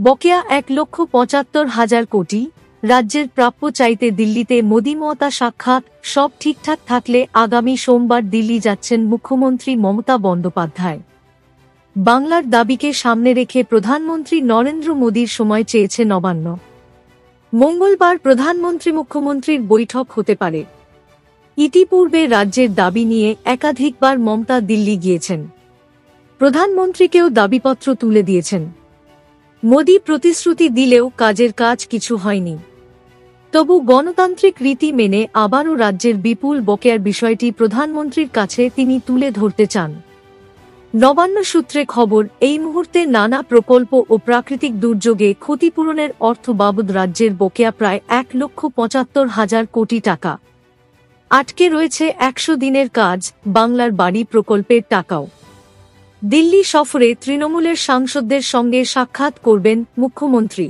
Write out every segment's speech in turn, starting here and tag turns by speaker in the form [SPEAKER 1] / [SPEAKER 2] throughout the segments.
[SPEAKER 1] বকেয়া 1,75,000 কোটি, রাজ্যের প্রাপ্য চাইতে দিল্লিতে মোদি মমতা সাক্ষাৎ। সব ঠিকঠাক থাকলে আগামী সোমবার দিল্লি যাচ্ছেন মুখ্যমন্ত্রী মমতা বন্দ্যোপাধ্যায়। বাংলার দাবিকে সামনে রেখে প্রধানমন্ত্রী নরেন্দ্র মোদীর সময় চেয়েছে নবান্ন। মঙ্গলবার প্রধানমন্ত্রী মুখ্যমন্ত্রীর বৈঠক হতে পারে। ইতিপূর্বে রাজ্যের দাবি নিয়ে একাধিকবার মমতা দিল্লি গিয়েছেন, প্রধানমন্ত্রীকেও দাবিপত্র তুলে দিয়েছেন। মোদি প্রতিশ্রুতি দিলেও কাজের কাজ কিছু হয়নি। তবু গণতান্ত্রিক রীতি মেনে আবারও রাজ্যের বিপুল বকেয়ার বিষয়টি প্রধানমন্ত্রীর কাছে তিনি তুলে ধরতে চান। নবান্ন সূত্রে খবর, এই মুহূর্তে নানা প্রকল্প ও প্রাকৃতিক দুর্যোগে ক্ষতিপূরণের অর্থ বাবদ রাজ্যের বকেয়া প্রায় 1,75,000 কোটি টাকা। আটকে রয়েছে 100 দিনের কাজ, বাংলার বাড়ি প্রকল্পের টাকাও। দিল্লি সফরে তৃণমূলের সাংসদদের সঙ্গে সাক্ষাৎ করবেন মুখ্যমন্ত্রী।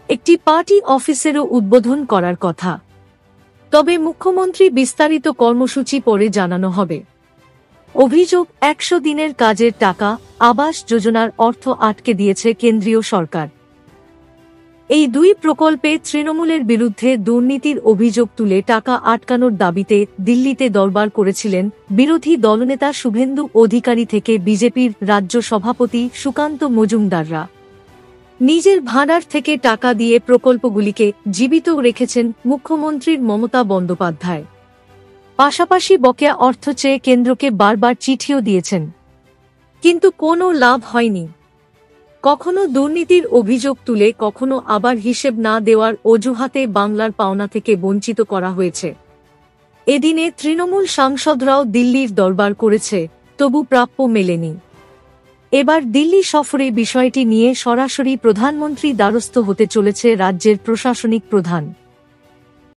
[SPEAKER 1] একটি পার্টি অফিসেরও উদ্বোধন করার কথা। তবে মুখ্যমন্ত্রী বিস্তারিত কর্মসূচি পরে জানানো হবে। অভিযোগ, 100 দিনের কাজের টাকা, আবাস যোজনার অর্থ আটকে দিয়েছে কেন্দ্রীয় সরকার। এই দুই প্রকল্পে তৃণমূলের বিরুদ্ধে দুর্নীতির অভিযোগ তুলে টাকা আটকানোর দাবিতে দিল্লিতে দরবার করেছিলেন বিরোধী দলনেতা শুভেন্দু অধিকারী থেকে বিজেপির রাজ্য সভাপতি সুকান্ত মজুমদাররা। নিজের ভাণ্ডার থেকে টাকা দিয়ে প্রকল্পগুলিকে জীবিত রেখেছেন মুখ্যমন্ত্রীর মমতা বন্দ্যোপাধ্যায়। পাশাপাশি বকেয়া অর্থ চেয়ে কেন্দ্রকে বারবার চিঠিও দিয়েছেন, কিন্তু কোনো লাভ হয়নি। কখনো দুর্নীতির অভিযোগ তুলে, কখনো আবার হিসেব না দেওয়ার অজুহাতে বাংলার পাওনা থেকে বঞ্চিত করা হয়েছে। এদিনে তৃণমূল সাংসদরাও দিল্লির দরবার করেছে, তবু প্রাপ্য মেলেনি। এবার দিল্লি সফরে বিষয়টি নিয়ে সরাসরি প্রধানমন্ত্রী দ্বারস্থ হতে চলেছে রাজ্যের প্রশাসনিক প্রধান।